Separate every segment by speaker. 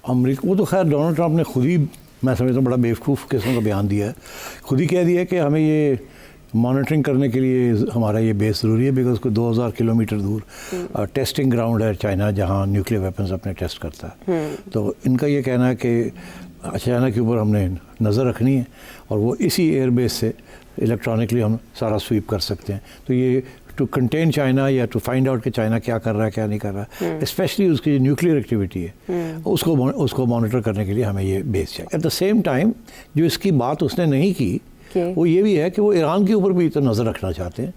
Speaker 1: America, वो तो खैर डोनाल्ड ट्रंप ने खुद ही, मैं समझता हूँ, बड़ा बेवकूफ़ किस्म का बयान दिया है। खुद ही कह दिया है कि हमें ये मॉनिटरिंग करने के लिए हमारा ये बेस ज़रूरी है, बिकॉज कोई 2000 किलोमीटर दूर टेस्टिंग ग्राउंड है चाइना, जहाँ न्यूक्लियर वेपन्स अपने टेस्ट करता है। तो इनका ये कहना है कि चाइना के ऊपर हमने नज़र रखनी है और वो इसी एयरबेस से इलेक्ट्रॉनिकली हम सारा स्वीप कर सकते हैं। तो ये टू कंटेन चाइना या टू फाइंड आउट कि चाइना क्या कर रहा है क्या नहीं कर रहा है, स्पेशली उसकी जो न्यूक्लियर एक्टिविटी है उसको मॉनिटर करने के लिए हमें ये बेस चाहिए। एट द सेम टाइम जो इसकी बात उसने नहीं की वो ये भी है कि वो ईरान के ऊपर भी तो नज़र रखना चाहते हैं,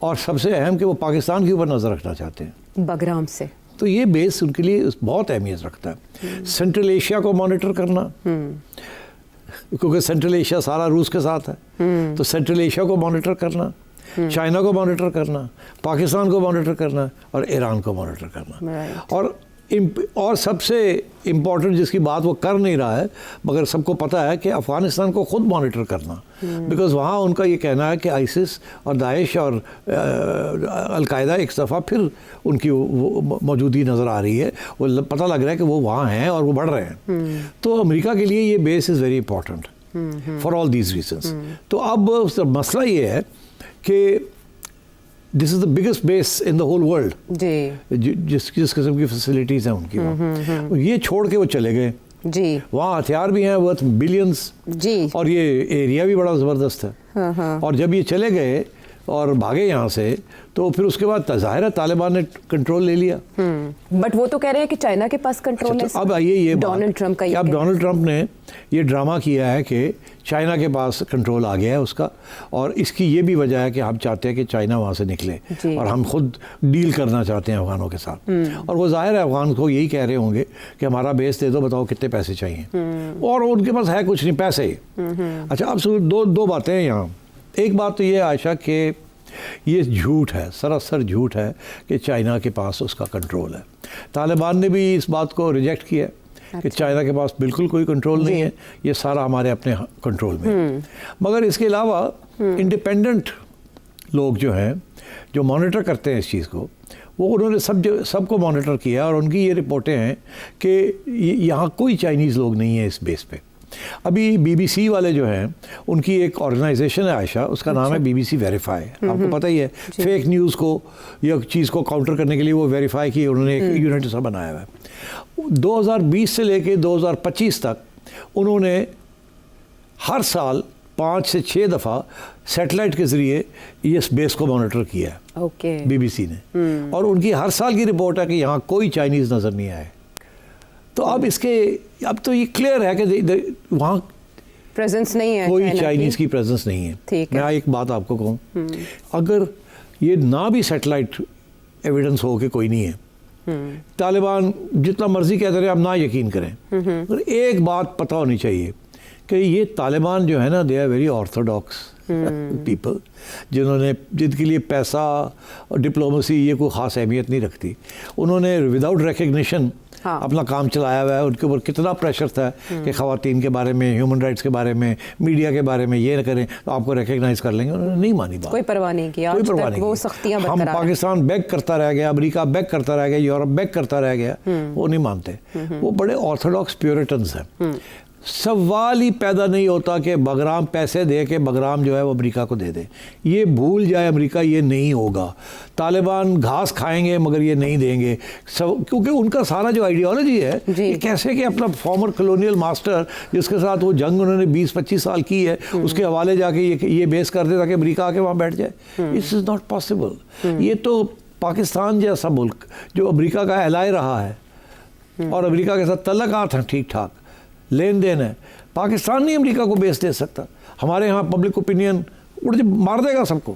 Speaker 1: और सबसे अहम कि वो पाकिस्तान के ऊपर नज़र रखना चाहते हैं
Speaker 2: बगराम से। तो
Speaker 1: ये बेस उनके लिए बहुत अहमियत रखता है। सेंट्रल एशिया को मॉनिटर करना, क्योंकि सेंट्रल एशिया सारा रूस के साथ है, तो सेंट्रल एशिया को मॉनिटर करना, चाइना को मॉनिटर करना, पाकिस्तान को मॉनिटर करना और ईरान को मॉनिटर करना। और सबसे इम्पॉर्टेंट जिसकी बात वो कर नहीं रहा है मगर सबको पता है कि अफ़गानिस्तान को ख़ुद मॉनिटर करना, बिकॉज़ वहाँ उनका ये कहना है कि आईसिस और दाइश और अलकायदा एक दफ़ा फिर उनकी मौजूदगी नज़र आ रही है, वो पता लग रहा है कि वो वहाँ हैं और वो बढ़ रहे हैं। तो अमेरिका के लिए ये base is very important for all these reasons. तो अब मसला ये है कि this is the biggest base in the whole world, जिस किस्म की फैसिलिटीज़ हैं उनकी वहाँ, ये छोड़ के वो चले गए जी। वहाँ हथियार भी हैं वर्थ बिलियंस जी, और ये एरिया भी बड़ा ज़बरदस्त है। और जब ये चले गए और भागे यहाँ से, तो फिर उसके बाद ज़ाहिर है तालिबान ने कंट्रोल ले लिया।
Speaker 2: बट वो तो कह रहे हैं कि चाइना के पास कंट्रोल है।
Speaker 1: तो अब आइए ये
Speaker 2: डोनाल्ड ट्रंप का,
Speaker 1: अब डोनाल्ड ट्रंप ने ये ड्रामा किया है कि चाइना के पास कंट्रोल आ गया है उसका, और इसकी ये भी वजह है कि हम चाहते हैं कि चाइना वहाँ से निकले और हम खुद डील करना चाहते हैं अफगानों के साथ। और वो ज़ाहिर है अफगान को यही कह रहे होंगे कि हमारा बेस दे दो, बताओ कितने पैसे चाहिए, और उनके पास है कुछ नहीं, पैसे ही। अच्छा, अब दो बातें हैं यहाँ। एक बात तो ये आयशा कि ये झूठ है, सरासर झूठ है कि चाइना के पास उसका कंट्रोल है। तालिबान ने भी इस बात को रिजेक्ट किया कि चाइना के पास बिल्कुल कोई कंट्रोल नहीं है, ये सारा हमारे अपने कंट्रोल में। मगर इसके अलावा इंडिपेंडेंट लोग जो हैं, जो मॉनिटर करते हैं इस चीज़ को, वो उन्होंने सबको मॉनिटर किया, और उनकी ये रिपोर्टें हैं कि यहाँ कोई चाइनीज़ लोग नहीं है इस बेस पे। अभी बीबीसी वाले जो हैं, उनकी एक ऑर्गेनाइजेशन है आयशा, उसका नाम है बीबीसी वेरीफाई। आपको पता ही है, फेक न्यूज़ को या चीज़ को काउंटर करने के लिए वो वेरीफाई की उन्होंने एक यूनिट सा बनाया हुआ है। 2020 से लेके 2025 तक उन्होंने हर साल 5 से 6 दफ़ा सैटेलाइट के ज़रिए इस बेस को मॉनिटर किया है बीबीसी ने, और उनकी हर साल की रिपोर्ट है कि यहाँ कोई चाइनीज़ नज़र नहीं आए। तो अब तो ये क्लियर है कि वहाँ
Speaker 2: प्रेजेंस नहीं है,
Speaker 1: कोई चाइनीज़ की प्रेजेंस नहीं है। मैं एक बात आपको कहूँ, अगर ये ना भी सैटेलाइट एविडेंस हो कि कोई नहीं है, तालिबान जितना मर्जी कहते रहे, आप ना यकीन करें, मगर एक बात पता होनी चाहिए कि ये तालिबान जो है ना, they are very orthodox people, जिनके लिए पैसा और डिप्लोमेसी ये कोई ख़ास अहमियत नहीं रखती। उन्होंने विदाउट रिकग्निशन अपना काम चलाया हुआ है। उनके ऊपर कितना प्रेशर था कि ख़वातीन के बारे में, ह्यूमन राइट्स के बारे में, मीडिया के बारे में ये न करें तो आपको रिकग्नाइज़ कर लेंगे। उन्होंने नहीं मानी बात,
Speaker 2: कोई परवाह नहीं किया, कोई परवाह नहीं, वो सख्तियां
Speaker 1: हम पाकिस्तान बैक करता रह गया, अमेरिका बैक करता रह गया, यूरोप बैक करता रह गया, वो नहीं मानते। वो बड़े ऑर्थोडॉक्स प्योरिटन्स हैं। सवाल ही पैदा नहीं होता कि बगराम पैसे दे के बगराम जो है वो अमेरिका को दे दे। ये भूल जाए अमेरिका, ये नहीं होगा। तालिबान घास खाएंगे मगर ये नहीं देंगे, क्योंकि उनका सारा जो आइडियोलॉजी है ये कैसे कि अपना फॉर्मर कॉलोनियल मास्टर जिसके साथ वो जंग उन्होंने 20-25 साल की है, उसके हवाले जाके ये बेस कर दे ताकि अमेरिका आके वहाँ बैठ जाए। This is not possible. ये तो पाकिस्तान जैसा मुल्क जो अमेरिका का एलाय रहा है और अमेरिका के साथ तल्लुकात हैं, ठीक ठाक लेन देन है, पाकिस्तान नहीं अमेरिका को बेच दे सकता। हमारे यहाँ पब्लिक ओपिनियन मार देगा सबको,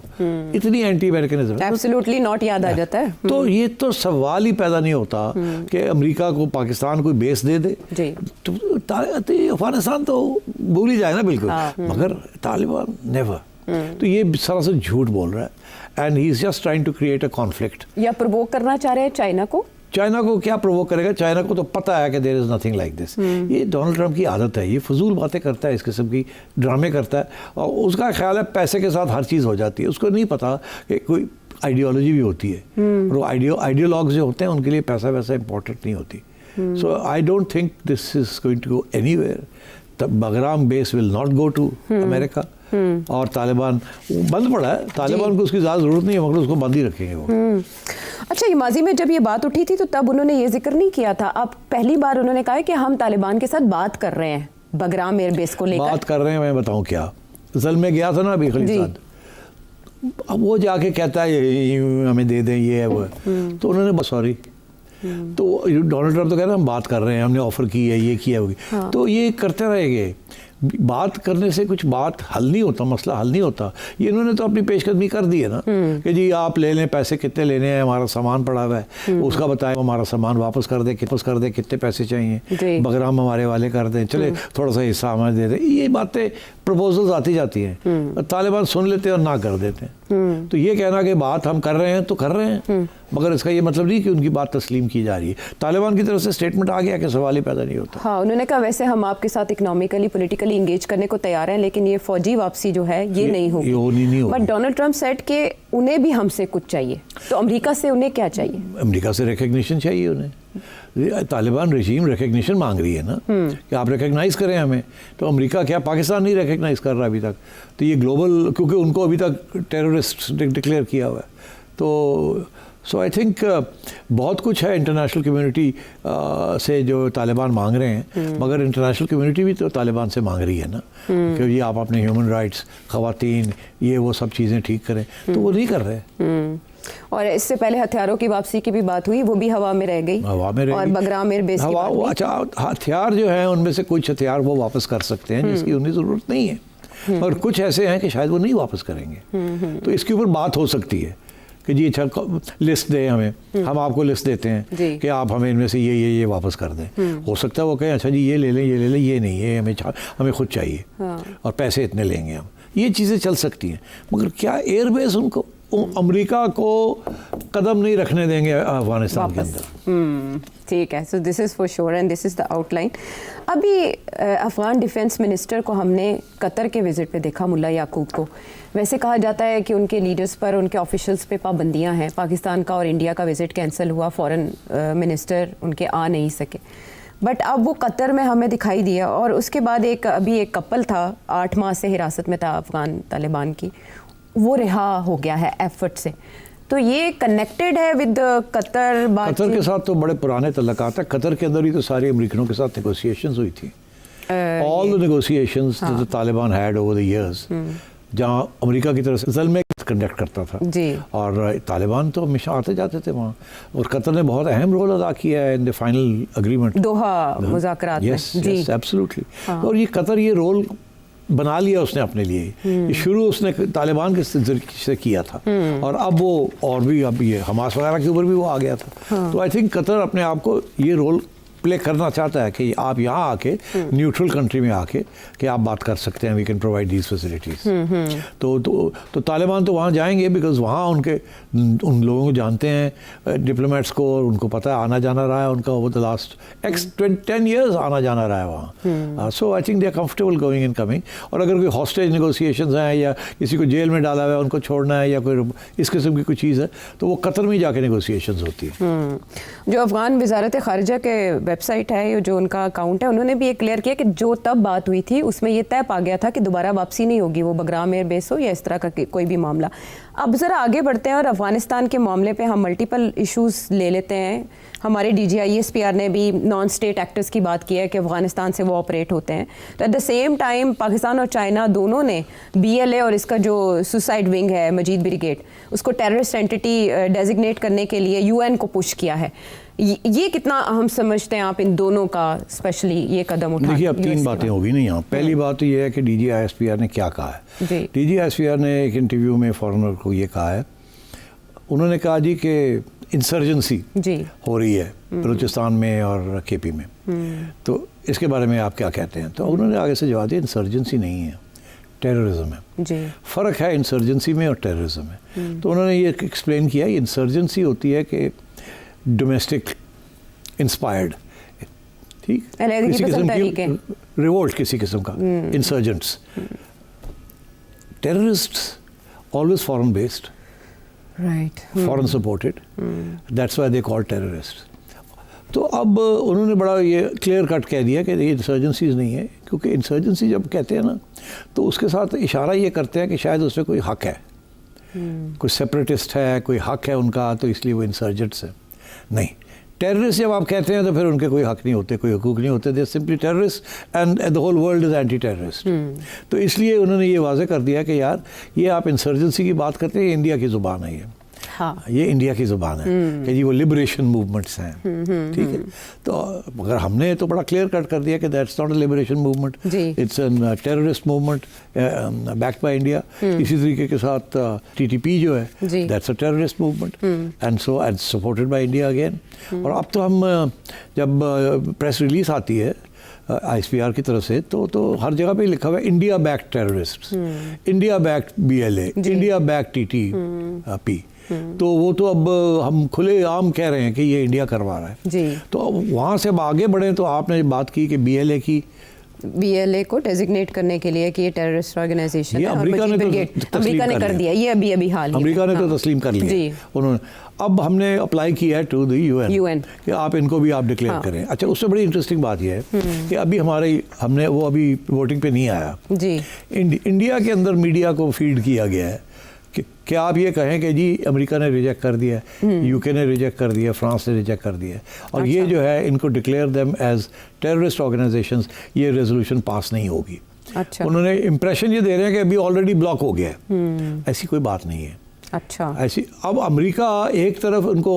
Speaker 1: इतनी एंटी अमेरिकनिज्म,
Speaker 2: एब्सोल्युटली नॉट याद आ जाता है।
Speaker 1: तो ये तो सवाल ही पैदा नहीं होता कि अमेरिका को पाकिस्तान कोई बेस दे दे। तो अफगानिस्तान तो भूल ही जाए ना बिल्कुल, मगर तालिबान नेवर। तो ये सरासर झूठ बोल रहा है, and he is just trying to create a conflict.
Speaker 2: या प्रोवोक करना चाह रहे हैं चाइना को।
Speaker 1: चाइना को क्या प्रोवोक करेगा? चाइना को तो पता है कि there is nothing like this. ये डोनाल्ड ट्रंप की आदत है, ये फजूल बातें करता है, इस किस्म की ड्रामे करता है, और उसका ख्याल है पैसे के साथ हर चीज़ हो जाती है। उसको नहीं पता कि कोई आइडियोलॉजी भी होती है, और वो आइडियोलॉग्स जो होते हैं उनके लिए पैसा वैसा इंपॉर्टेंट नहीं होती। So I don't think this is going to go anywhere. The Bagram base will not go to America. और तालिबान बंद पड़ा है, तालिबान को उसकी ज़्यादा ज़रूरत नहीं है, मगर उसको बंद ही रखेंगे वो.
Speaker 2: अच्छा, ये माजी में जब ये बात उठी थी तो तब उन्होंने ये जिक्र नहीं किया था. अब पहली बार उन्होंने कहा है कि हम तालिबान के साथ बात कर रहे हैं बगराम एयरबेस को लेकर.
Speaker 1: बात कर रहे हैं, मैं बताऊं क्या. जल में गया था ना अभी खलीफाद, अब वो जाके कहता है ये हमें दे दें, ये है वो. तो उन्होंने सॉरी, तो डोनाल्ड ट्रंप तो कह रहे हैं हम बात कर रहे हैं, हमने ऑफर की है, ये किया होगी. हाँ. तो ये करते रहेंगे. बात करने से कुछ बात हल नहीं होता, मसला हल नहीं होता. ये इन्होंने तो अपनी पेशकदमी कर दी है ना कि जी आप ले लें, पैसे कितने लेने हैं, हमारा सामान पड़ा हुआ है, उसका बताएं, हमारा सामान वापस कर दे, कितने पैसे चाहिए, बगराम हमारे वाले कर दें, चले थोड़ा सा हिस्सा हमें दे दें. ये बातें प्रपोजल्स आती जाती हैं, तालिबान सुन लेते हैं और ना कर देते हैं. तो ये कहना कि बात हम कर रहे हैं तो कर रहे हैं, मगर इसका ये मतलब नहीं कि उनकी बात तस्लीम की जा रही है. तालिबान की तरफ से स्टेटमेंट आ गया कि सवाल ही पैदा नहीं होता.
Speaker 2: हाँ, उन्होंने कहा वैसे हम आपके साथ इकोनॉमिकली पॉलिटिकली इंगेज करने को तैयार हैं, लेकिन ये फौजी वापसी जो है ये नहीं होगी. बट डोनाल्ड ट्रंप सेड कि उन्हें भी हमसे कुछ चाहिए. तो अमेरिका से उन्हें क्या चाहिए?
Speaker 1: अमेरिका से रिकग्निशन चाहिए उन्हें. तालिबान रजीम रिकग्निशन मांग रही है ना कि आप रिकग्नाइज करें हमें. तो अमेरिका क्या, पाकिस्तान नहीं रिकग्नाइज कर रहा अभी तक. तो ये ग्लोबल, क्योंकि उनको अभी तक टेररिस्ट डिक्लेयर किया हुआ है. तो सो आई थिंक बहुत कुछ है इंटरनेशनल कम्युनिटी से जो तालिबान मांग रहे हैं, मगर इंटरनेशनल कम्युनिटी भी तो तालिबान से मांग रही है ना कि ये आप अपने ह्यूमन राइट्स, ख़वातीन, ये वो सब चीज़ें ठीक करें. तो वो नहीं कर रहे.
Speaker 2: और इससे पहले हथियारों की वापसी की भी बात हुई, वो भी हवा में रह गई.
Speaker 1: हवा में रह गई.
Speaker 2: और बगराम एयरबेस की बात हुई.
Speaker 1: अच्छा, हथियार जो हैं उनमें से कुछ हथियार वो वापस कर सकते हैं जिसकी उन्हें ज़रूरत नहीं है, और कुछ ऐसे हैं कि शायद वो नहीं वापस करेंगे. तो इसके ऊपर बात हो सकती है कि जी अच्छा लिस्ट दें हमें, हम आपको लिस्ट देते हैं कि आप हमें इनमें से ये वापस कर दें. हो सकता है वो कहें अच्छा जी ये ले लें, ये नहीं, ये हमें खुद चाहिए. हाँ. और पैसे इतने लेंगे हम. ये चीज़ें चल सकती हैं, मगर क्या एयरबेस उनको अमेरिका को कदम नहीं रखने देंगे अफगानिस्तान के अंदर.
Speaker 2: ठीक है. So this is for sure and this is the outline. अभी अफगान डिफेंस मिनिस्टर को हमने कतर के विज़िट पे देखा, मुल्ला याकूब को. वैसे कहा जाता है कि उनके लीडर्स पर, उनके ऑफिशियल्स पे पाबंदियां हैं. पाकिस्तान का और इंडिया का विज़िट कैंसिल हुआ, फॉरेन मिनिस्टर उनके आ नहीं सके. बट अब वो कतर में हमें दिखाई दिया. और उसके बाद अभी एक कपल था, 8 माह से हिरासत में था अफगान तालिबान की, वो रिहा हो गया है एफर्ट से. तो ये कनेक्टेड है विद कतर.
Speaker 1: कतर के साथ तो बड़े पुराने तल्लुकात है. कतर के अंदर ही तो सारे अमेरिकनों के साथ नेगोशिएशंस हुई थी. All the negotiations that the Taliban had over the years, जहाँ अमेरिका की तरफ से जल में कंडक्ट करता था जी. और तालिबान तो हमेशा आते जाते थे वहाँ, और कतर ने बहुत अहम रोल अदा किया है इन द फाइनल एग्रीमेंट, दोहा
Speaker 2: मुज़ाकरात में.
Speaker 1: Yes absolutely. और ये कतर ये रोल बना लिया उसने अपने लिए. शुरू उसने तालिबान के से किया था, और अब वो और भी, अब ये हमास वगैरह के ऊपर भी वो आ गया था. तो आई थिंक कतर अपने आप को ये रोल प्ले करना चाहता है कि आप यहाँ आके न्यूट्रल कंट्री में आके कि आप बात कर सकते हैं, we can provide these facilities. तो तालिबान तो वहाँ जाएंगे बिकॉज वहाँ उन लोगों को जानते हैं, डिप्लोमेट्स को, और उनको पता है आना जाना रहा है उनका ओवर द लास्ट 10 years आना जाना रहा है वहाँ. So I think they are comfortable going and coming. और अगर कोई हॉस्टेज नेगोशिएशंस हैं या किसी को जेल में डाला हुआ है उनको छोड़ना है या कोई इस किस्म की कोई चीज़ है, तो वो कतर में ही जाके नेगोशिएशंस होती है.
Speaker 2: जो अफगान वजारत खारिजा के वेबसाइट है, जो उनका अकाउंट है, उन्होंने भी ये क्लियर किया कि जो तब बात हुई थी उसमें ये तय पा गया था कि दोबारा वापसी नहीं होगी, वो बगराम एयरबेस हो या इस तरह का कोई भी मामला. अब ज़रा आगे बढ़ते हैं और अफगानिस्तान के मामले पे हम मल्टीपल इश्यूज़ ले लेते हैं. हमारे DGISPR ने भी नॉन स्टेट एक्टर्स की बात की है कि अफगानिस्तान से वो ऑपरेट होते हैं. तो at the same time Pakistan और चाइना दोनों ने BLA और इसका जो सुसाइड विंग है मजीद ब्रिगेड, उसको टेररिस्ट एंटिटी डेजिग्नेट करने के लिए UN को पुश किया है. ये कितना अहम समझते हैं आप इन दोनों का, स्पेशली ये कदम उठाना?
Speaker 1: देखिए, अब 3 बातें होगी ना यहाँ. पहली बात तो ये है कि DGISPR ने क्या कहा है. DGISPR ने एक इंटरव्यू में फॉरेनर को ये कहा है, उन्होंने कहा जी कि इंसर्जेंसी हो रही है बलूचिस्तान में और KP में. तो इसके बारे में आप क्या कहते हैं? तो उन्होंने आगे से जवाब दिया, इंसर्जेंसी नहीं है, टेररिज्म है. फ़र्क है इंसर्जेंसी में और टेररिज्म में. तो उन्होंने ये एक्सप्लेन किया, इंसर्जेंसी होती है कि डोमेस्टिक इंस्पायर्ड, ठीक, किसी किस्म की रिवोल्ट, किसी किस्म का insurgents. Terrorists always foreign based,
Speaker 2: right,
Speaker 1: foreign supported, that's why they call terrorists. तो अब उन्होंने बड़ा ये क्लियर कट कह दिया कि ये इंसर्जेंसीज नहीं है, क्योंकि इंसर्जेंसी जब कहते हैं ना तो उसके साथ इशारा ये करते हैं कि शायद उसमें कोई हक है, कोई सेपरेटिस्ट है, कोई हक है उनका, तो इसलिए वो इंसर्जेंट्स है। नहीं, टेररिस्ट जब आप कहते हैं तो फिर उनके कोई हक नहीं होते, कोई हकूक नहीं होते, they simply terrorist and the whole world is anti terrorist. तो इसलिए उन्होंने ये वाजे कर दिया कि यार ये आप इंसर्जेंसी की बात करते हैं, इंडिया की ज़ुबान है ये।
Speaker 2: हाँ,
Speaker 1: ये इंडिया की ज़ुबान है कि जी वो लिबरेशन मूवमेंट्स हैं, ठीक है। तो मगर हमने तो बड़ा क्लियर कट कर दिया कि that's not a liberation movement, it's an terrorist movement backed by India. इसी तरीके के साथ टीटीपी जो है that's a terrorist movement and so and supported by India again. और अब तो हम जब प्रेस रिलीज आती है ISPR की तरफ से तो हर जगह पे लिखा हुआ है India backed terrorist, India backed BLA, India backed TTP। तो वो तो अब हम खुले आम कह रहे हैं कि ये इंडिया करवा रहा है
Speaker 2: जी।
Speaker 1: तो अब वहाँ से अब आगे बढ़े तो आपने बात की कि BLA को
Speaker 2: डेजिग्नेट करने के लिए कि ये टेररिस्ट ऑर्गेनाइजेशन है,
Speaker 1: अमेरिका ने
Speaker 2: कर दिया, ये अभी हाल ही
Speaker 1: अमेरिका ने तो तस्लीम कर लिया उन्होंने। अब हमने अप्लाई किया है टू द UN कि आप इनको भी आप डिक्लेयर करें। अच्छा, उससे बड़ी इंटरेस्टिंग बात यह है कि अभी हमने वो अभी वोटिंग पे नहीं आया
Speaker 2: जी।
Speaker 1: इंडिया के अंदर मीडिया को फीड किया गया है कि क्या आप ये कहें कि जी अमेरिका ने रिजेक्ट कर दिया, UK ने रिजेक्ट कर दिया, फ्रांस ने रिजेक्ट कर दिया, और ये जो है इनको declare them as terrorist organisations, ये रेजोल्यूशन पास नहीं होगी।
Speaker 2: अच्छा।
Speaker 1: उन्होंने इंप्रेशन ये दे रहे हैं कि अभी ऑलरेडी ब्लॉक हो गया है। ऐसी कोई बात नहीं है।
Speaker 2: अच्छा।
Speaker 1: ऐसी अब अमेरिका एक तरफ उनको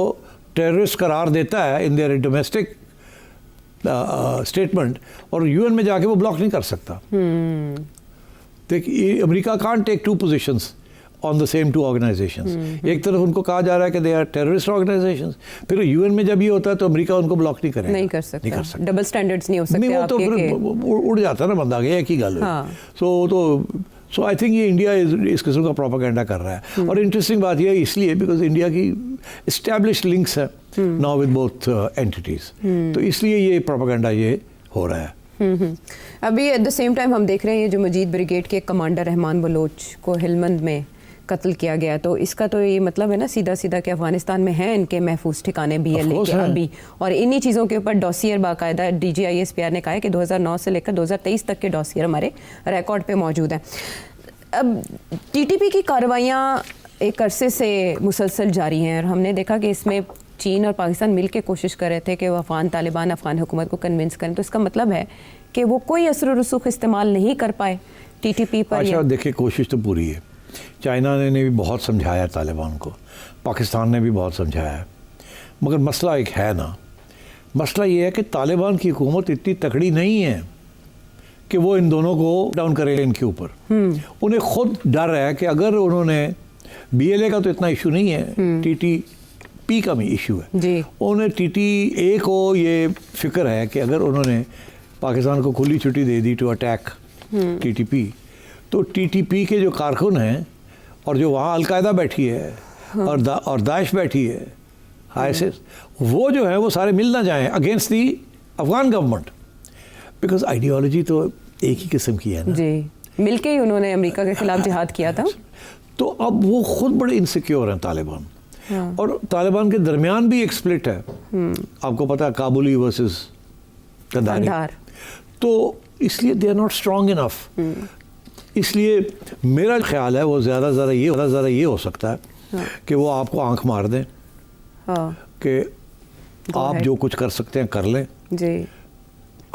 Speaker 1: टेररिस्ट करार देता है इन देयर डोमेस्टिक स्टेटमेंट, और UN में जाके वो ब्लॉक नहीं कर सकता। देखिए, America can't take two positions on the same two organisations. एक तरफ उनको कहा जा रहा है कि दे आर टेररिस्ट ऑर्गेनाइजेशंस, फिर UN में जब ये होता है तो अमेरिका उनको ब्लॉक नहीं करेगा,
Speaker 2: नहीं कर सकता। डबल स्टैंडर्ड्स नहीं हो सकते।
Speaker 1: नहीं, वो तो फिर उड़ जाता है ना बंदा, एक ही गल है। सो आई थिंक ये इंडिया इस किस्म का प्रोपेगेंडा कर रहा है। और इंटरेस्टिंग बात यह है इसलिए बिकॉज इंडिया की इस्टेब्लिश्ड लिंक्स है नाउ विद बोथ एंटिटीज, तो इसलिए ये प्रोपेगेंडा ये हो रहा है।
Speaker 2: अभी एट द सेम टाइम हम देख रहे हैं ये जो मजीद ब्रिगेड के कमांडर रहमान बलोच को हेलमंद में कत्ल किया गया, तो इसका तो ये मतलब है ना सीधा सीधा कि अफगानिस्तान में हैं इनके महफूज ठिकाने BLA के अभी, और इन्हीं चीज़ों के ऊपर डॉसियर बाकायदा DG ISPR ने कहा है कि 2009 से लेकर 2023 तक के डॉसियर हमारे रिकॉर्ड पे मौजूद हैं। अब TTP की कार्रवाइयाँ एक अरसे से मुसलसल जारी हैं, और हमने देखा कि इसमें चीन और पाकिस्तान मिल के कोशिश कर रहे थे कि वो अफगान हुकूमत को कन्विंस करें, तो इसका मतलब है कि वो कोई असर रसूख इस्तेमाल नहीं कर पाए TTP पर।
Speaker 1: अच्छा, देखिए, कोशिश तो पूरी है। चाइना ने भी बहुत समझाया तालिबान को, पाकिस्तान ने भी बहुत समझाया है, मगर मसला एक है ना, मसला ये है कि तालिबान की हुकूमत इतनी तकड़ी नहीं है कि वो इन दोनों को डाउन करे इनके ऊपर। उन्हें खुद डर है कि अगर उन्होंने BLA का तो इतना इशू नहीं है, TTP का भी इशू है
Speaker 2: जी।
Speaker 1: उन्हें TTA को ये फिक्र है कि अगर उन्होंने पाकिस्तान को खुली छुट्टी दे दी टू अटैक TTP, तो TTP के जो कारकुन हैं और जो वहाँ अलकायदा बैठी है और दाइश बैठी है, ISIS, वो जो है वो सारे मिल ना जाएं against the Afghan government, because ideology तो एक ही किस्म की है ना जी।
Speaker 2: मिलके ही उन्होंने अमेरिका के खिलाफ जिहाद किया था।
Speaker 1: तो अब वो खुद बड़े इनसिक्योर हैं तालिबान, और तालिबान के दरमियान भी एक स्प्लिट है। आपको पता है, काबुली वर्सेस कंधार, तो इसलिए they are not strong enough. इसलिए मेरा ख्याल है वो ज़्यादा ये हो सकता है कि वो आपको आंख मार दें कि आप जो कुछ कर सकते हैं कर लें
Speaker 2: जी,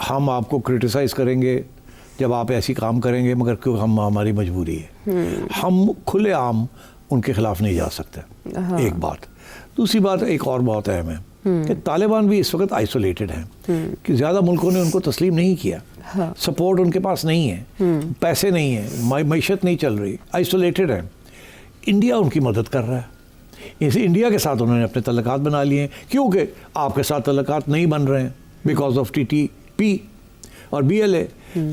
Speaker 1: हम आपको क्रिटिसाइज़ करेंगे जब आप ऐसी काम करेंगे, मगर क्यों हमारी मजबूरी है, हम खुले आम उनके खिलाफ नहीं जा सकते। एक बात। दूसरी बात, एक और बहुत अहम है कि तालिबान भी इस वक्त आइसोलेटेड हैं, कि ज़्यादा मुल्कों ने उनको तस्लीम नहीं किया, सपोर्ट उनके पास नहीं है, पैसे नहीं है, मईशत नहीं चल रही, आइसोलेटेड है। इंडिया उनकी मदद कर रहा है, इस इंडिया के साथ उन्होंने अपने तल्लुकात बना लिए हैं, क्योंकि आपके साथ तल्लुकात नहीं बन रहे हैं बिकॉज ऑफ TTP और BLA।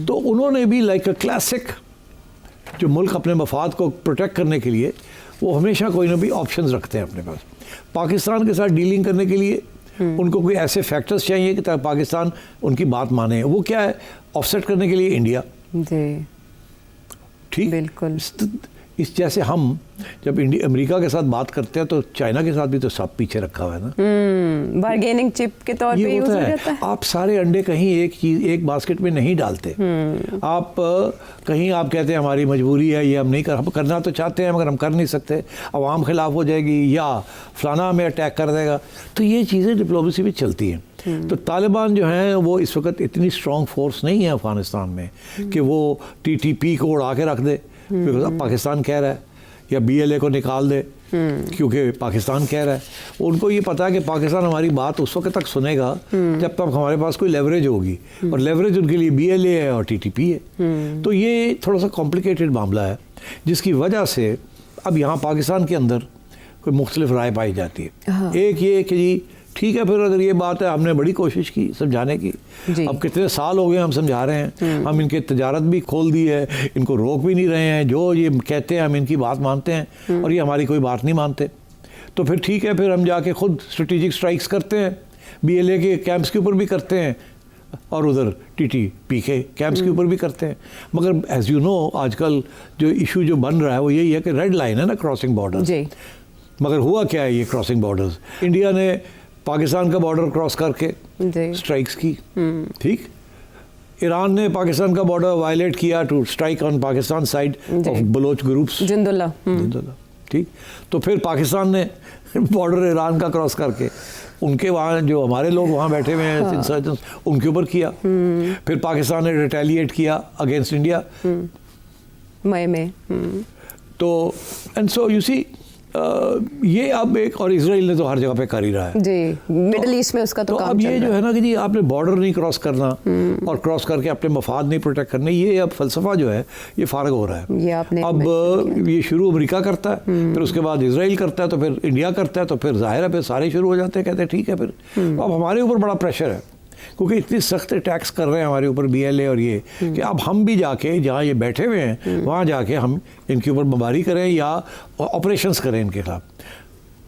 Speaker 1: तो उन्होंने भी लाइक अ क्लासिक, जो मुल्क अपने मफाद को प्रोटेक्ट करने के लिए वो हमेशा कोई ना भी ऑप्शंस रखते हैं अपने पास। पाकिस्तान के साथ डीलिंग करने के लिए उनको कोई ऐसे फैक्टर्स चाहिए कि पाकिस्तान उनकी बात माने। वो क्या है, ऑफसेट करने के लिए इंडिया।
Speaker 2: जी
Speaker 1: ठीक,
Speaker 2: बिल्कुल।
Speaker 1: इस जैसे हम जब अमेरिका के साथ बात करते हैं तो चाइना के साथ भी तो सब पीछे रखा हुआ है ना,
Speaker 2: बार्गेनिंग चिप के तौर पे यूज हो जाता है।
Speaker 1: आप सारे अंडे कहीं एक बास्केट में नहीं डालते। आप कहीं आप कहते हैं हमारी मजबूरी है, ये हम करना तो चाहते हैं मगर हम कर नहीं सकते, अवाम खिलाफ हो जाएगी या फलाना हमें अटैक कर देगा, तो ये चीज़ें डिप्लोमेसी में चलती हैं। तो तालिबान जो हैं वो इस वक्त इतनी स्ट्रॉन्ग फोर्स नहीं है अफ़गानिस्तान में कि वो TTP को उड़ा के रख दे, बिकॉज अब पाकिस्तान कह रहा है, या BLA को निकाल दे क्योंकि पाकिस्तान कह रहा है। उनको ये पता है कि पाकिस्तान हमारी बात उस वक्त तक सुनेगा जब तक हमारे पास कोई लेवरेज होगी, और लेवरेज उनके लिए BLA है और TTP है। तो ये थोड़ा सा कॉम्प्लिकेटेड मामला है जिसकी वजह से अब यहाँ पाकिस्तान के अंदर कोई मुख्तलिफ राय पाई जाती है।
Speaker 2: हाँ।
Speaker 1: एक ये कि जी ठीक है, फिर अगर ये बात है, हमने बड़ी कोशिश की समझाने की, अब कितने साल हो गए हम समझा रहे हैं, हम इनके तजारत भी खोल दी है, इनको रोक भी नहीं रहे हैं, जो ये कहते हैं हम इनकी बात मानते हैं और ये हमारी कोई बात नहीं मानते, तो फिर ठीक है, फिर हम जाके खुद स्ट्रेटेजिक स्ट्राइक्स करते हैं, BLA के कैंप्स के ऊपर भी करते हैं और उधर TTP के कैंप्स के ऊपर भी करते हैं। मगर एज यू नो आजकल जो इशू जो बन रहा है वो यही है कि रेड लाइन है ना, क्रॉसिंग बॉर्डर। मगर हुआ क्या है, ये क्रॉसिंग बॉर्डर्स इंडिया ने पाकिस्तान का बॉर्डर क्रॉस करके स्ट्राइक्स की, ठीक, ईरान ने पाकिस्तान का बॉर्डर वायलेट किया to strike on Pakistan side of Baloch groups,
Speaker 2: Jundullah,
Speaker 1: ठीक। तो फिर पाकिस्तान ने बॉर्डर ईरान का क्रॉस करके उनके वहाँ जो हमारे लोग वहाँ बैठे हुए हैं इंसर्जेंट्स, उनके ऊपर किया। फिर पाकिस्तान ने रिटेलिएट किया अगेंस्ट इंडिया
Speaker 2: मई में।
Speaker 1: तो एंड सो यू सी ये अब एक, और इजराइल ने तो हर जगह पे कर ही रहा है
Speaker 2: जी, मिडिल ईस्ट में उसका तो काम
Speaker 1: अब ये जो है ना कि जी आपने बॉर्डर नहीं क्रॉस करना और क्रॉस करके अपने मफाद नहीं प्रोटेक्ट करने, ये अब फलसफा जो है ये फारग हो रहा है।
Speaker 2: ये आपने
Speaker 1: अब ये शुरू अमेरिका करता है, फिर उसके बाद इजराइल करता है, तो फिर इंडिया करता है, तो फिर जाहिर है फिर सारे शुरू हो जाते हैं, कहते हैं ठीक है। फिर अब हमारे ऊपर बड़ा प्रेशर है क्योंकि इतनी सख्त टैक्स कर रहे हैं हमारे ऊपर BLA और ये, कि अब हम भी जाके जहाँ ये बैठे हुए हैं वहाँ जाके हम इनके ऊपर बमबारी करें या ऑपरेशंस करें इनके खिलाफ।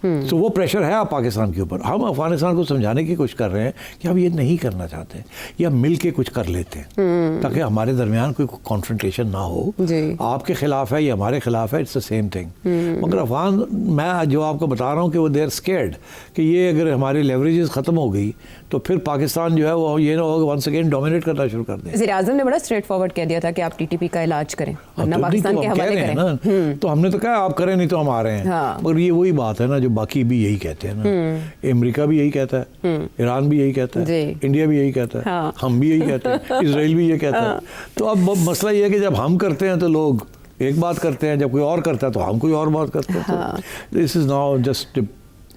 Speaker 1: तो वो प्रेशर है आप पाकिस्तान के ऊपर। हम अफगानिस्तान को समझाने की कोशिश कर रहे हैं कि हम ये नहीं करना चाहते, या मिल के कुछ कर लेते हैं ताकि हमारे दरमियान कोई कॉन्फ्रंटेशन ना हो, आपके खिलाफ है या हमारे खिलाफ है, इट्स द सेम थिंग। मगर अफगान, मैं जो आपको बता रहा हूँ कि वो देर स्केर्ड कि ये अगर हमारी लेवरेजेस ख़त्म हो गई तो फिर पाकिस्तान जो है वो ये ना होगा वंस अगेन डोमिनेट करना शुरू कर दे।
Speaker 2: वज़ीर-ए-आज़म ने बड़ा स्ट्रेट फॉरवर्ड कह दिया था कि आप TTP का इलाज करें, वरना पाकिस्तान के हवाले करें ना।
Speaker 1: तो हमने तो कहा आप करें, नहीं तो हम आ रहे हैं। मगर ये वही बात है ना जो बाकी भी यही कहते हैं ना, अमेरिका भी यही कहता है, ईरान भी यही कहता है, इंडिया भी यही कहता है, हम भी यही कहते हैं, इजराइल भी ये कहता है। तो अब मसला ये है कि जब हम करते हैं तो लोग एक बात करते हैं, जब कोई और करता है तो हम कोई और बात करते हैं। दिस इज नाउ जस्ट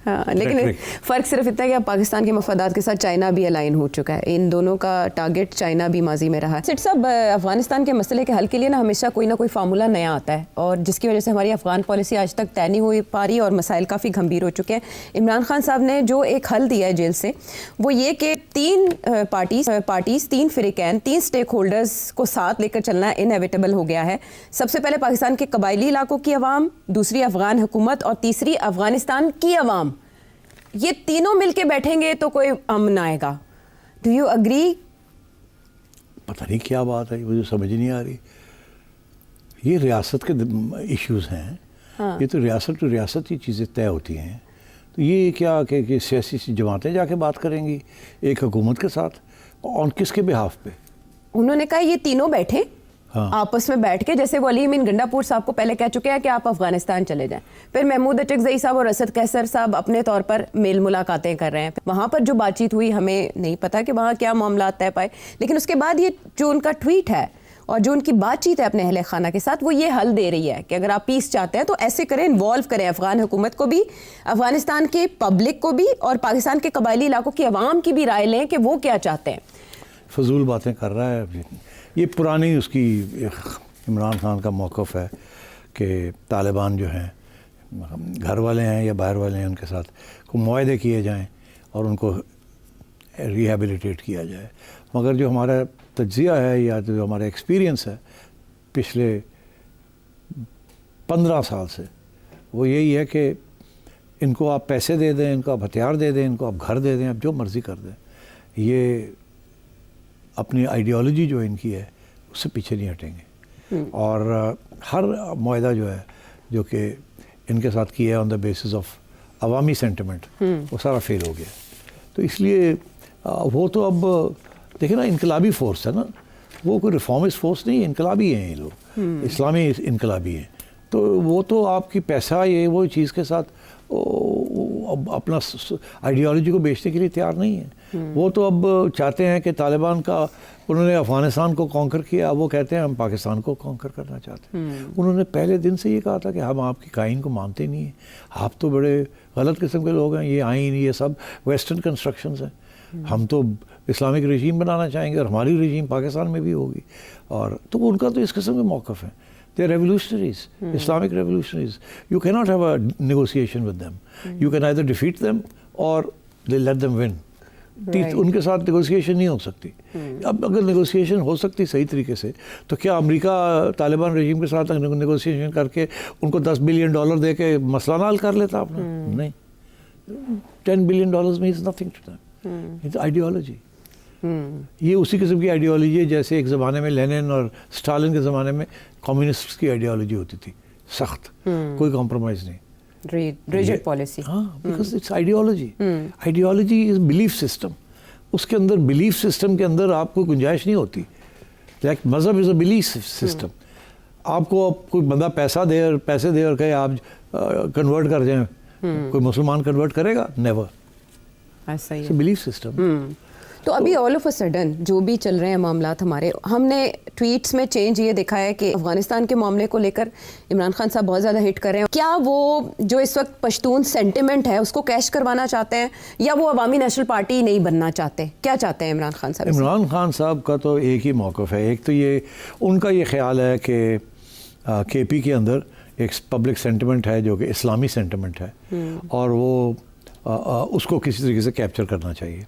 Speaker 2: हाँ, लेकिन फ़र्क सिर्फ इतना है कि अब पाकिस्तान के मफादात के साथ चाइना भी अलाइन हो चुका है, इन दोनों का टारगेट चाइना भी माजी में रहा है। सिट साहब, अफगानिस्तान के मसले के हल के लिए ना हमेशा कोई ना कोई फार्मूला नया आता है, और जिसकी वजह से हमारी अफगान पॉलिसी आज तक तय नहीं हो पा रही और मसाइल काफ़ी गंभीर हो चुके हैं। इमरान खान साहब ने जो एक हल दिया है जेल से, वो ये कि 3 पार्टीज़ 3 फ़िरक़ैन 3 स्टेक होल्डर्स को साथ लेकर चलना इनएविटेबल हो गया है। सबसे पहले पाकिस्तान के कबायली इलाकों की अवाम, दूसरी अफगान हुकूमत और तीसरी अफगानिस्तान की अवाम, ये तीनों मिलके बैठेंगे तो कोई अमन आएगा। Do you agree?
Speaker 1: पता नहीं क्या बात है, मुझे समझ नहीं आ रही। ये रियासत के इश्यूज हैं। हाँ। ये तो रियासत टू रियासत ही चीज़ें तय होती हैं। तो ये क्या कि सियासी जमातें जाके बात करेंगी एक हुकूमत के साथ, और किसके बिहाफ पे?
Speaker 2: उन्होंने कहा ये तीनों बैठे, हाँ। आपस में बैठ के, जैसे वो अली अमीन गंडापुर साहब को पहले कह चुके हैं कि आप अफगानिस्तान चले जाएं, फिर महमूद अचकज़ई साहब और असद कैसर साहब अपने तौर पर मेल मुलाकातें कर रहे हैं। वहाँ पर जो बातचीत हुई हमें नहीं पता कि वहाँ क्या मामला तय पाए, लेकिन उसके बाद ये जो उनका ट्वीट है और जो उनकी बातचीत है अपने अहले खाना के साथ, वो ये हल दे रही है कि अगर आप पीस चाहते हैं तो ऐसे करें, इन्वॉल्व करें अफगान हुकूमत को भी, अफगानिस्तान के पब्लिक को भी, और पाकिस्तान के कबायली इलाकों की अवाम की भी राय लें कि वो क्या चाहते हैं।
Speaker 1: फजूल बातें कर रहा है। ये पुरानी उसकी इमरान खान का मौक़िफ़ है कि तालिबान जो हैं, घर वाले हैं या बाहर वाले हैं, उनके साथ को मुआहदे किए जाएं और उनको रिहेबिलिटेट किया जाए। मगर जो हमारा तज्ज़िया है या जो हमारा एक्सपीरियंस है पिछले 15 साल से, वो यही है कि इनको आप पैसे दे दें, इनको आप हथियार दे दें, इनको आप घर दे दें, आप जो मर्ज़ी कर दें, ये अपनी आइडियोलॉजी जो इनकी है उससे पीछे नहीं हटेंगे। और हर मुआहदा जो है जो कि इनके साथ किया है on the basis of Awami sentiment, वो सारा फेल हो गया। तो इसलिए वो तो अब देखिए ना, इनकलाबी फोर्स है ना, वो कोई रिफॉर्मिस्ट फोर्स नहीं है, इनकलाबी हैं ये लोग, इस्लामी इनकलाबी हैं। तो वो तो आपकी पैसा ये वो चीज़ के साथ अब अपना आइडियोलॉजी को बेचने के लिए तैयार नहीं है। वो तो अब चाहते हैं कि तालिबान का, उन्होंने अफ़गानिस्तान को कॉन्कर किया, अब वो कहते हैं हम पाकिस्तान को कॉन्कर करना चाहते हैं। उन्होंने पहले दिन से ये कहा था कि हम आपकी काइन को मानते नहीं हैं, आप तो बड़े गलत किस्म के लोग हैं, ये आइन ये सब वेस्टर्न कंस्ट्रक्शंस हैं, हम तो इस्लामिक रजीम बनाना चाहेंगे और हमारी रजीम पाकिस्तान में भी होगी। और तो उनका तो इस किस्म के मौक़िफ़ हैं। They are revolutionaries, Islamic revolutionaries. You cannot have a negotiation with them. You can either defeat them or they let them win.
Speaker 2: Right.
Speaker 1: उनके साथ नेगोशिएशन नहीं हो सकती। अब अगर नेगोशिएशन हो सकती सही तरीके से, तो क्या अमेरिका तालिबान रजीम के साथ नेगोशिएशन करके उनको $10 बिलियन दे के मसला ना हल कर लेता आपने? नहीं, $10 billion means nothing to them. It's ideology. ये उसी किस्म की आइडियोलॉजी है जैसे एक ज़माने में लेनिन और स्टालिन के ज़माने में कम्युनिस्ट की आइडियोलॉजी होती थी, सख्त, कोई कॉम्प्रोमाइज़ नहीं,
Speaker 2: रिजिड पॉलिसी।
Speaker 1: हाँ, because it's ideology. Ideology is belief system. उसके अंदर बिलीफ सिस्टम के अंदर आपको गुंजाइश नहीं होती। लाइक मज़हब इज़ अ बिलीफ सिस्टम। आपको कोई बंदा पैसे दे और कहे आप कन्वर्ट कर जाएं, कोई मुसलमान कन्वर्ट करेगा? नेवर।
Speaker 2: ऐसा ही है।
Speaker 1: Belief system.
Speaker 2: तो अभी ऑल ऑफ अ सडन जो भी चल रहे हैं मामलात हमारे, हमने ट्वीट्स में चेंज ये देखा है कि अफगानिस्तान के मामले को लेकर इमरान खान साहब बहुत ज़्यादा हिट कर रहे हैं। क्या वो जो इस वक्त पश्तून सेंटिमेंट है उसको कैश करवाना चाहते हैं, या वो अवामी नेशनल पार्टी नहीं बनना चाहते? क्या चाहते हैं इमरान खान साहब?
Speaker 1: इमरान खान साहब का तो एक ही मौक़िफ़ है। एक तो ये उनका ये ख्याल है कि KP के अंदर एक पब्लिक सेंटिमेंट है जो कि इस्लामी सेंटिमेंट है, और वो उसको किसी तरीके से कैप्चर करना चाहिए।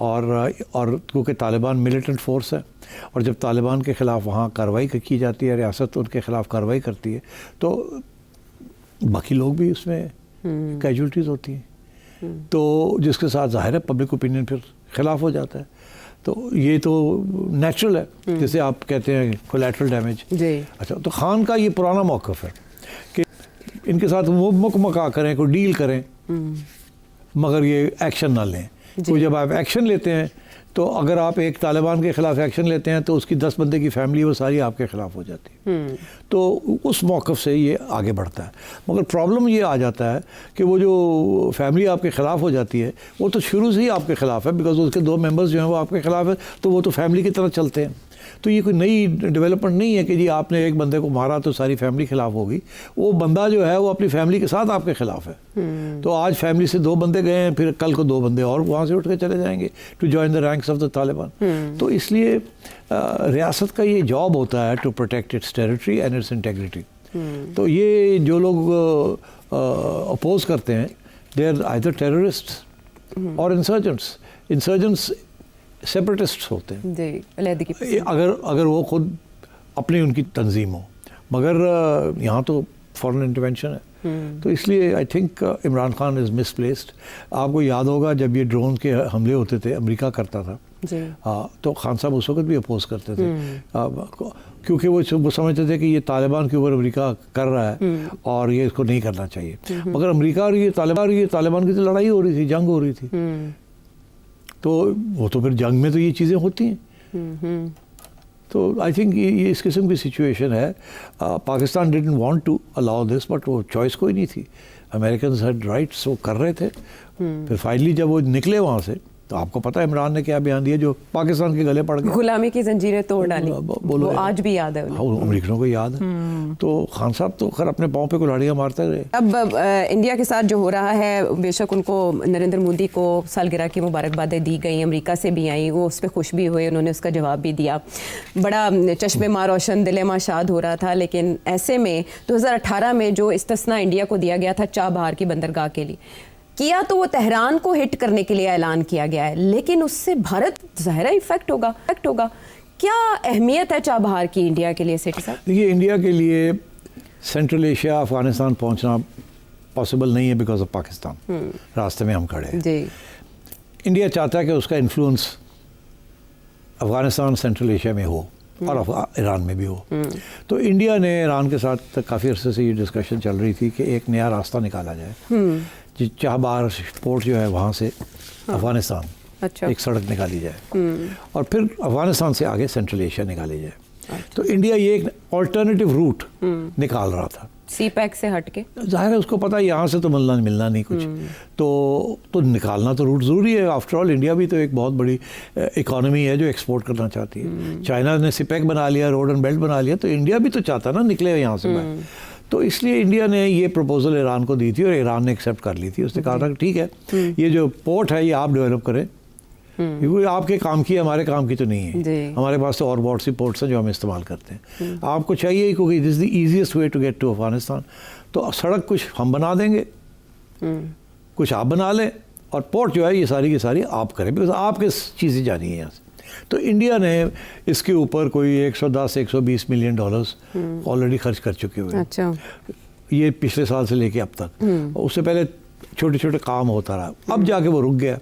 Speaker 1: और क्योंकि तालिबान मिलिटेंट फोर्स है, और जब तालिबान के ख़िलाफ़ वहाँ कार्रवाई की जाती है, रियासत उनके ख़िलाफ़ कार्रवाई करती है, तो बाकी लोग भी उसमें कैजुअल्टीज़ होती हैं, तो जिसके साथ ज़ाहिर है पब्लिक ओपिनियन फिर ख़िलाफ़ हो जाता है। तो ये तो नेचुरल है, जैसे आप कहते हैं कोलैटरल डैमेज। अच्छा, तो खान का ये पुराना मौक़िफ़ है कि इनके साथ वो मुकमका करें, कोई डील करें, मगर ये एक्शन ना लें। तो जब आप एक्शन लेते हैं, तो अगर आप एक तालिबान के ख़िलाफ़ एक्शन लेते हैं तो उसकी 10 बंदे की फैमिली वो सारी आपके ख़िलाफ़ हो जाती है। तो उस मौक़िफ़ से ये आगे बढ़ता है। मगर प्रॉब्लम ये आ जाता है कि वो जो फैमिली आपके ख़िलाफ़ हो जाती है, वो तो शुरू से ही आपके ख़िलाफ़ है, बिकॉज उसके 2 मेंबर्स जो हैं वो आपके ख़िलाफ़ है, तो वो तो फैमिली की तरह चलते हैं। तो ये कोई नई डेवलपमेंट नहीं है कि जी आपने एक बंदे को मारा तो सारी फैमिली खिलाफ होगी। वो बंदा जो है वो अपनी फैमिली के साथ आपके खिलाफ है। तो आज फैमिली से 2 बंदे गए हैं, फिर कल को 2 बंदे और वहाँ से उठ के चले जाएंगे to join the ranks of the Taliban. तो इसलिए रियासत का ये जॉब होता है to protect its territory and its integrity. तो ये जो लोग अपोज करते हैं, दे आर आइदर टेररिस्ट और इंसर्जेंट्स सेपरेटिस्ट्स होते हैं जी, अगर वो खुद अपनी उनकी तंजीम हो। मगर यहाँ तो फॉरेन इंटरवेंशन है, तो इसलिए I think Imran Khan is misplaced. आपको याद होगा जब ये ड्रोन के हमले होते थे, अमेरिका करता था जी। तो खान साहब उस वक्त भी अपोज करते थे, क्योंकि वो समझते थे कि ये तालिबान के ऊपर अमेरिका कर रहा है और ये इसको नहीं करना चाहिए। मगर अमेरिका और ये तालिबान की तो लड़ाई हो रही थी, जंग हो रही थी, तो वो तो फिर जंग में तो ये चीज़ें होती हैं। तो आई थिंक ये इस किस्म की सिचुएशन है। Pakistan didn't want to allow this, but वो चॉइस कोई नहीं थी। अमेरिकन हैड राइट्स, वो कर रहे थे। फिर फाइनली जब वो निकले वहाँ से, तो आपको पता है इमरान ने क्या बयान दिया जो पाकिस्तान के गले पड़ गए।
Speaker 2: गुलामी की जंजीरें तोड़ डाली, वो आज भी याद है उन्हें।
Speaker 1: अमेरिकनों को याद है। तो खान साहब तो खैर अपने पाँव पे कुल्हाड़ियाँ मारते रहे।
Speaker 2: अब इंडिया के साथ जो हो रहा है, बेशक उनको नरेंद्र मोदी को सालगिरह की मुबारकबादें दी गई, अमेरिका से भी आई, वो उस पर खुश भी हुए, उन्होंने उसका जवाब भी दिया, बड़ा चश्मे माँ रोशन दिले माँ शाद हो रहा था। लेकिन ऐसे में 2018 में जो इस्तिस्ना इंडिया को दिया गया था चाबहार की बंदरगाह के लिए, किया तो वो तेहरान को हिट करने के लिए ऐलान किया गया है, लेकिन उससे भारत ज़ाहिर इफेक्ट होगा। क्या अहमियत है चाबहार की इंडिया के लिए सेठी साहब?
Speaker 1: देखिए, इंडिया के लिए सेंट्रल एशिया, अफगानिस्तान पहुंचना पॉसिबल नहीं है बिकॉज ऑफ पाकिस्तान। रास्ते में हम खड़े हैं जी। इंडिया चाहता है कि उसका इन्फ्लुएंस अफगानिस्तान, सेंट्रल एशिया में हो, और ईरान में भी हो। तो इंडिया ने ईरान के साथ काफ़ी अरसे से ये डिस्कशन चल रही थी कि एक नया रास्ता निकाला जाए, चाबहार पोर्ट जो है वहाँ से अफ़गानिस्तान
Speaker 2: अच्छा।
Speaker 1: एक सड़क निकाली जाए और फिर अफ़गानिस्तान से आगे सेंट्रल एशिया निकाली जाए। तो इंडिया ये एक ऑल्टरनेटिव रूट निकाल रहा था,
Speaker 2: सी पैक से हट के।
Speaker 1: जाहिर है उसको पता है यहाँ से तो मिलना नहीं कुछ, तो निकालना तो रूट ज़रूरी है। आफ्टर ऑल इंडिया भी तो एक बहुत बड़ी इकोनॉमी है जो एक्सपोर्ट करना चाहती है। चाइना ने सिपेक बना लिया, रोड एंड बेल्ट बना लिया, तो इंडिया भी तो चाहता ना निकले यहाँ से बाहर। तो इसलिए इंडिया ने ये प्रपोजल ईरान को दी थी और ईरान ने एक्सेप्ट कर ली थी। उसने कहा था कि ठीक है, ये जो पोर्ट है ये आप डेवलप करें, क्योंकि आपके काम की हमारे काम की तो नहीं है। हमारे पास तो और बहुत सी पोर्ट्स हैं जो हम इस्तेमाल करते हैं, आपको चाहिए क्योंकि this the easiest way to get to Afghanistan. तो सड़क कुछ हम बना देंगे, कुछ आप बना लें, और पोर्ट जो है ये सारी की सारी आप करें, बिकॉज आपके चीज़ें जानी है यहाँ से। तो इंडिया ने इसके ऊपर कोई 110-120 मिलियन डॉलर्स ऑलरेडी खर्च कर चुके हुए हैं।
Speaker 2: अच्छा।
Speaker 1: ये पिछले साल से लेके अब तक। उससे पहले छोटे छोटे काम होता रहा, अब जाके वो रुक गया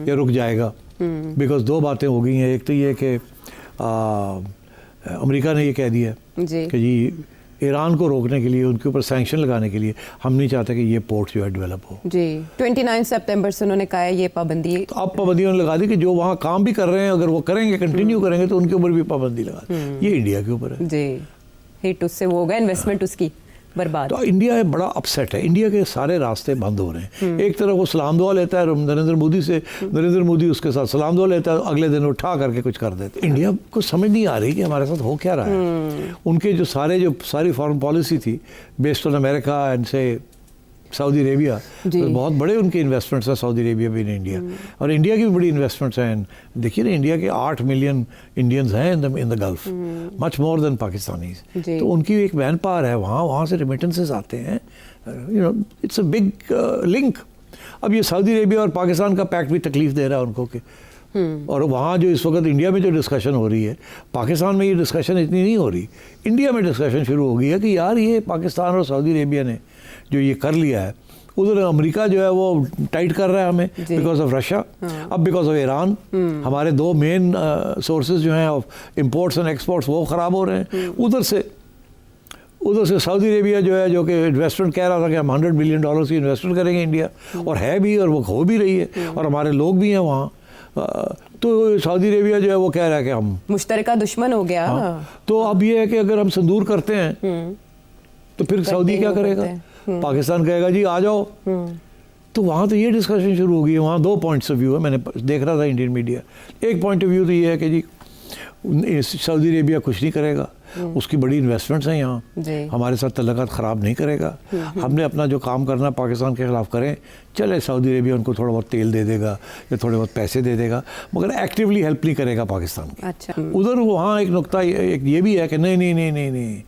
Speaker 1: या रुक जाएगा, बिकॉज दो बातें हो गई हैं। एक तो ये कि अमेरिका ने ये कह दिया कि जी ईरान को रोकने के लिए, उनके ऊपर सैंक्शन लगाने के लिए हम नहीं चाहते कि ये पोर्ट जो है डेवलप हो।
Speaker 2: जी 29 सितंबर से उन्होंने कहा है ये पाबंदी।
Speaker 1: तो अब पाबंदी उन्होंने लगा दी कि जो वहाँ काम भी कर रहे हैं अगर वो करेंगे, कंटिन्यू करेंगे, तो उनके ऊपर भी पाबंदी लगा दी। ये इंडिया के ऊपर है
Speaker 2: जी, हिट उससे वो होगा, इन्वेस्टमेंट उसकी बर्बाद।
Speaker 1: तो इंडिया बड़ा अपसेट है, इंडिया के सारे रास्ते बंद हो रहे हैं। एक तरफ वो सलाम दुआ लेता है नरेंद्र मोदी से, नरेंद्र मोदी उसके साथ सलाम दुआ लेता है, अगले दिन उठा करके कुछ कर देते। इंडिया को समझ नहीं आ रही कि हमारे साथ हो क्या रहा है। उनके जो सारी फॉरेन पॉलिसी थी बेस्ड ऑन अमेरिका एंड से सऊदी अरेबिया, तो बहुत बड़े उनके इन्वेस्टमेंट्स हैं सऊदी अरेबिया भी इन इंडिया, और इंडिया की भी बड़ी इन्वेस्टमेंट्स हैं। देखिए ना, इंडिया के 8 मिलियन इंडियंस हैं in the gulf, much more than Pakistanis. तो उनकी एक मैन पावर है वहाँ से रिमिटेंसेस आते हैं, you know, it's a big link. अब ये सऊदी अरेबिया और पाकिस्तान का पैक्ट भी तकलीफ दे रहा है उनको कि और वहाँ जो इस वक्त इंडिया में जो डिस्कशन हो रही है, पाकिस्तान में ये डिस्कशन इतनी नहीं हो रही, इंडिया में डिस्कशन शुरू हो गई है कि यार ये पाकिस्तान और सऊदी अरेबिया ने जो ये कर लिया है, उधर अमेरिका जो है वो टाइट कर रहा है हमें बिकॉज ऑफ रशिया, अब बिकॉज ऑफ ईरान हमारे दो मेन सोर्सेज जो हैं ऑफ इंपोर्ट्स एंड एक्सपोर्ट्स वो ख़राब हो रहे हैं। उधर से सऊदी अरेबिया जो है, जो कि इन्वेस्टमेंट कह रहा था कि हम $100 बिलियन की इन्वेस्टमेंट करेंगे इंडिया, और है भी, और वो हो भी रही है, और हमारे लोग भी हैं वहाँ। तो सऊदी अरेबिया जो है वो कह रहा है कि हम
Speaker 2: मुश्तरका दुश्मन हो गया।
Speaker 1: तो अब ये है कि अगर हम संदूर करते हैं तो फिर सऊदी क्या करेगा? पाकिस्तान कहेगा जी आ जाओ। तो वहाँ तो ये डिस्कशन शुरू हो गई है। वहाँ दो पॉइंट्स ऑफ व्यू है, मैंने देख रहा था इंडियन मीडिया। एक पॉइंट ऑफ व्यू तो ये है कि जी सऊदी अरेबिया कुछ नहीं करेगा, उसकी बड़ी इन्वेस्टमेंट्स हैं यहाँ, हमारे साथ तल्लुकात ख़राब नहीं करेगा, हमने अपना जो काम करना पाकिस्तान के ख़िलाफ़ करें, चले सऊदी अरेबिया उनको थोड़ा बहुत तेल दे देगा या थोड़े बहुत पैसे दे देगा, मगर एक्टिवली हेल्प नहीं करेगा पाकिस्तान की।
Speaker 2: अच्छा।
Speaker 1: उधर वहाँ एक नुकता एक ये भी है कि नहीं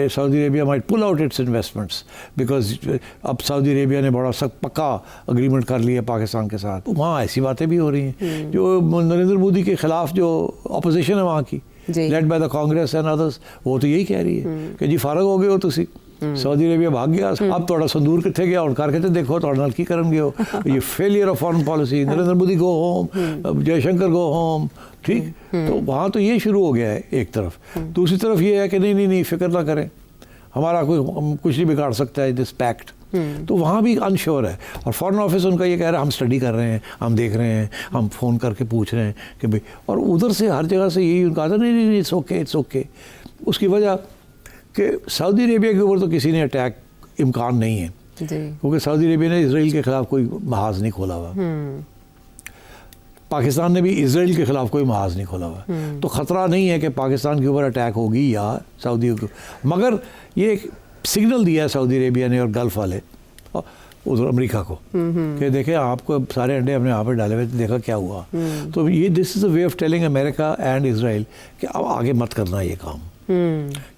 Speaker 1: Saudi Arabia might pull out its investments, because अब सऊदी अरेबिया ने बड़ा सख्त पक्का अग्रीमेंट कर लिया पाकिस्तान के साथ। वहाँ ऐसी बातें भी हो रही हैं जो नरेंद्र मोदी के ख़िलाफ़ जो अपोजिशन है वहाँ की, led by the Congress and others, वो तो यही कह रही है कि जी फारग हो गए हो तुसी, सऊदी अरेबिया भाग गया, अब थोड़ा संदूर कितने गया और करके देखो थोड़ा नल की करन हो। ये failure of foreign policy, Narendra Modi go home, Jaishankar go home, ठीक। तो वहाँ तो ये शुरू हो गया है एक तरफ। दूसरी तरफ ये है कि नहीं फिक्र ना करें, हमारा कोई कुछ नहीं बिगाड़ सकता है दिस पैक्ट। तो वहाँ भी अनश्योर है, और फॉरेन ऑफिस उनका ये कह रहा है हम स्टडी कर रहे हैं, हम देख रहे हैं, हम फ़ोन करके पूछ रहे हैं कि भाई, और उधर से हर जगह से यही उनका था नहीं इट्स ओके। उसकी वजह कि सऊदी अरेबिया के ऊपर तो किसी ने अटैक इम्कान नहीं है, क्योंकि सऊदी अरेबिया ने इसराइल के ख़िलाफ़ कोई महाज नहीं खोला हुआ, पाकिस्तान ने भी इसराइल के ख़िलाफ़ कोई महाज नहीं खोला हुआ। तो ख़तरा नहीं है कि पाकिस्तान के ऊपर अटैक होगी या सऊदी के, मगर ये एक सिग्नल दिया है सऊदी अरेबिया ने और गल्फ़ वाले उधर अमेरिका को कि देखें आपको सारे अंडे हमने यहाँ पर डाले हुए, देखा क्या हुआ। तो ये this is a way of telling America and Israel कि अब आगे मत करना ये काम,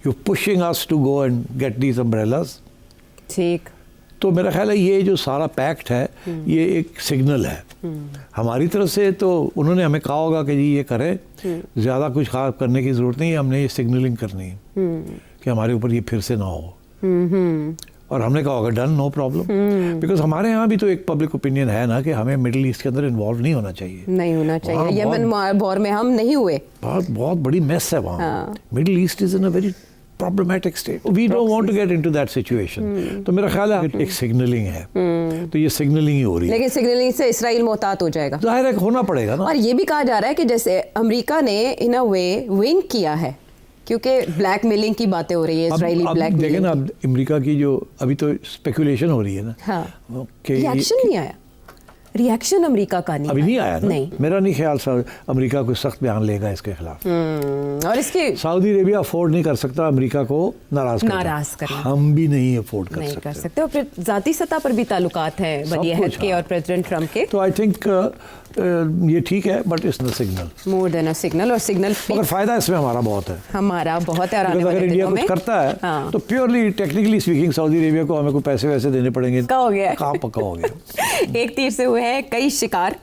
Speaker 1: you pushing us to go and get these umbrellas.
Speaker 2: ठीक। तो
Speaker 1: मेरा ख्याल है ये जो सारा पैक्ट है ये एक सिग्नल है हमारी तरफ से। तो उन्होंने हमें कहा होगा कि जी ये करें, ज़्यादा कुछ खास करने की ज़रूरत नहीं है, हमने ये सिग्नलिंग करनी है कि हमारे ऊपर ये फिर से ना हो। और हमने कहा होगा डन, नो प्रॉब्लम, बिकॉज हमारे यहाँ भी तो एक पब्लिक ओपिनियन है ना कि हमें मिडिल ईस्ट के अंदर इन्वॉल्व नहीं होना चाहिए,
Speaker 2: नहीं होना चाहिए। यमन वॉर में हम नहीं हुए,
Speaker 1: बहुत बहुत बड़ी मेस है वहाँ। Middle east is in a very problematic state. We don't want to get into that situation. तो मेरा ख्याल है एक सिग्नलिंग है, तो ये सिग्नलिंग ही हो रही है।
Speaker 2: लेकिन सिग्नलिंग से इसराइल मोहतात हो जाएगा,
Speaker 1: जाहिर है होना पड़ेगा ना।
Speaker 2: और ये भी कहा जा रहा है कि जैसे अमेरिका ने इन अ वे विंक किया है, क्योंकि ब्लैकमेलिंग की बातें हो रही है, इसराइली ब्लैकमेलिंग।
Speaker 1: देखें ना, अब अमेरिका की जो अभी तो स्पेकुलेशन हो रही है ना,
Speaker 2: हाँ,
Speaker 1: कि
Speaker 2: रिएक्शन नहीं आया, रिएक्शन अमेरिका का नहीं
Speaker 1: अभी नहीं आया ना।
Speaker 2: नहीं,
Speaker 1: मेरा नहीं ख्याल अमेरिका कोई सख्त बयान लेगा इसके खिलाफ।
Speaker 2: और इसके
Speaker 1: सऊदी अरेबिया अफोर्ड नहीं कर सकता अमेरिका को नाराज करना। हम भी नहीं अफोर्ड कर सकते।
Speaker 2: और फिर जाती सतह पर भी ताल्लुकात हैं वली अहद के और प्रेसिडेंट ट्रम्प के।
Speaker 1: तो आई थिंक ये ठीक है, but it's the signal,
Speaker 2: more than a signal. और सिग्नल
Speaker 1: मगर फायदा इसमें हमारा बहुत है, और आने वाले इंडिया कुछ करता है
Speaker 2: हाँ।
Speaker 1: तो purely technically speaking Saudi Arabia को हमें कोई पैसे वैसे देने पड़ेंगे,
Speaker 2: पक्का हो गया,
Speaker 1: पक्का हो गया।
Speaker 2: एक तीर से हुए हैं कई शिकार।